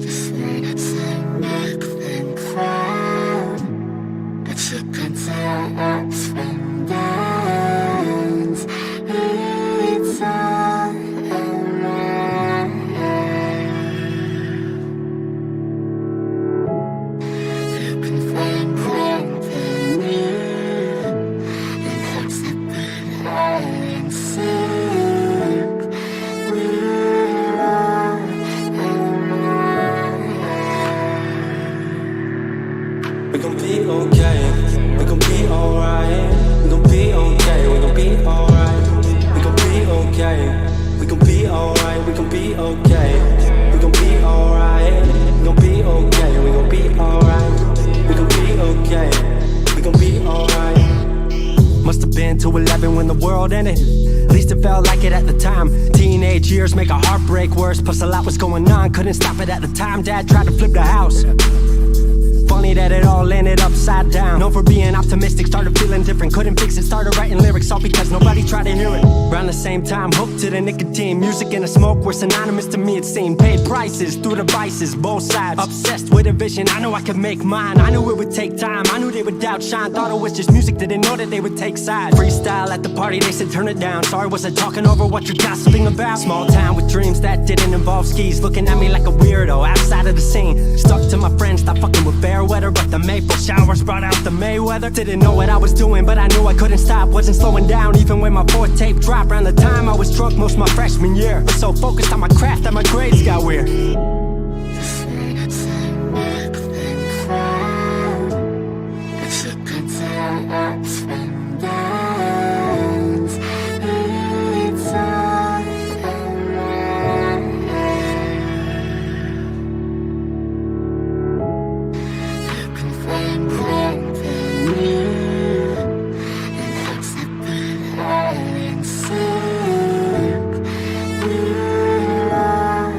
Just minutes and make them cry, but you can tell ups and downs. It's all around. You can find company in hopes that we're hide and seek. We're all around. We gon' be okay, we gon' be alright. We gon' be okay, we gon' be alright. We gon' be okay, we gon' be alright. We gon' be okay, we gon' be alright. We gon' be okay, we gon' be alright. We gon' be okay, we gon' be alright. Must've been to 11 when the world ended. At least it felt like it at the time. Teenage years make a heartbreak worse. Plus a lot was going on, couldn't stop it at the time. Dad tried to flip the house. Funny that it all ended upside down. Known for being optimistic, started feeling different. Couldn't fix it, started writing lyrics, all because nobody tried to hear it. Around the same time, hooked to the nicotine. Music and the smoke were synonymous to me, it seemed. Paid prices through the vices, both sides. Obsessed with a vision, I knew I could make mine. I knew it would take time, I knew they would outshine. Thought it was just music, didn't know that they would take sides. Freestyle at the party, they said turn it down. Sorry, was I talking over what you're gossiping about? Small town with dreams that didn't involve skis. Looking at me like a weirdo, outside of the scene. Stuck to my friends, stopped fucking with fair weather. But the maple showers brought out the Mayweather. Didn't know what I was doing, but I knew I couldn't stop. Wasn't slowing down, even when my fourth tape dropped. Around the time I was drunk most my freshman year. Was so focused on my craft that my grades got weird. Just minutes and make them cry, but you can tell ups and downs. It's all around. You can find company in hopes that we're hide and seek. We're all around.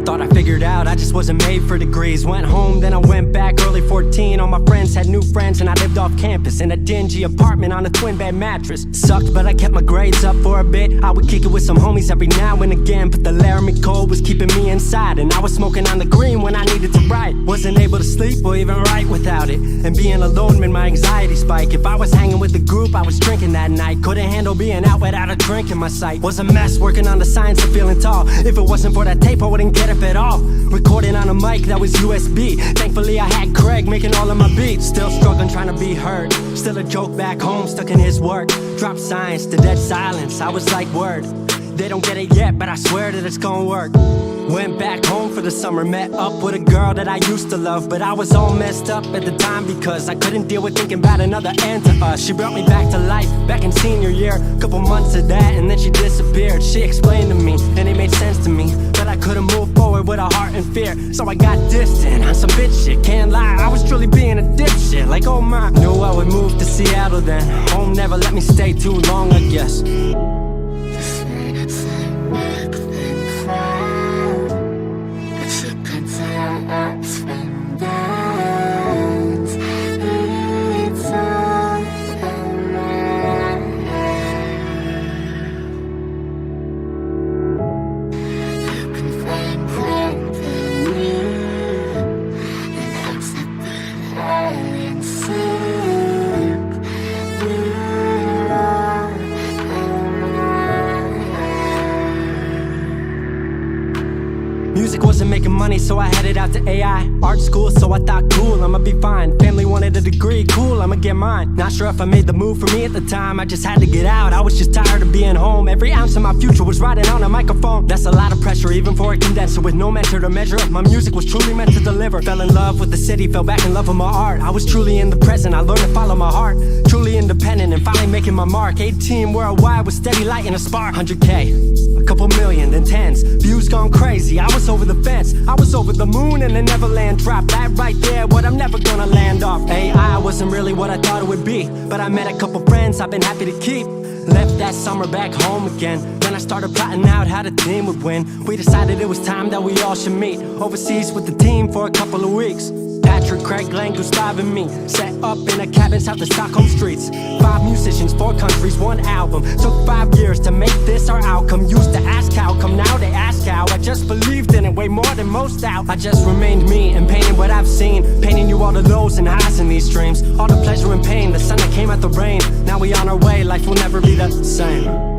Thought I figured out I just wasn't made for degrees. Went home, then I went back early 14. All my friends had new friends and I lived off campus in a dingy apartment on a twin bed mattress. Sucked, but I kept my grades up for a bit. I would kick it with some homies every now and again, but the Laramie cold was keeping me inside. And I was smoking on the green when I needed to write. Wasn't able to sleep or even write without it. And being alone made my anxiety spike. If I was hanging with the group, I was drinking that night. Couldn't handle being out without a drink in my sight. Was a mess working on the science of feeling tall. If it wasn't for that tape, I wouldn't get up at all. Recording on a mic that was USB. Thankfully I had Craig making all of my beats. Still struggling trying to be heard. Still a joke back home, stuck in his work. Dropped science to dead silence, I was like word. They don't get it yet, but I swear that it's gonna work. Went back home for the summer, met up with a girl that I used to love. But I was all messed up at the time because I couldn't deal with thinking about another end to us. She brought me back to life, back in senior year. Couple months of that and then she disappeared. She explained to me, and it made sense to me, that I couldn't move forward with a heart in fear. So I got distant on some bitch shit, can't lie, I was truly being a dipshit. Like oh my, knew I would move to Seattle then. Home never let me stay too long, I guess. Just minutes and make them cry, but you can tell ups and downs. It's all around. You can find company in hopes that we're hide and seek. We're all Music wasn't making money, so I headed out to AI art school, so I thought cool, I'ma be fine. Family wanted a degree, cool, I'ma get mine. Not sure if I made the move for me at the time, I just had to get out. I was just tired of being home. Every ounce of my future was riding on a microphone. That's a lot of pressure, even for a condenser. With no mentor to measure up, my music was truly meant to deliver. Fell in love with the city, fell back in love with my art. I was truly in the present, I learned to follow my heart. Truly independent and finally making my mark. 18 worldwide with steady light and a spark. 100K, a couple million, then tens. Views gone crazy, I was over the fence. I was over the moon and the Neverland drop. That right there, what I'm never gonna land off. AI wasn't really what I thought it would be, but I met a couple friends I've been happy to keep. Left that summer back home again. Then I started plotting out how the team would win. We decided it was time that we all should meet overseas with the team for a couple of weeks. That Patrick, Craig, Glenn, Gustav and me set up in a cabin south of Stockholm streets. 5 musicians, 4 countries, 1 album. Took 5 years to make this our outcome. Used to ask how come, now they ask how. I just believed in it way more than most out. I just remained me and painted what I've seen, painting you all the lows and highs in these dreams, all the pleasure and pain, the sun that came out the rain. Now we on our way, life will never be the same.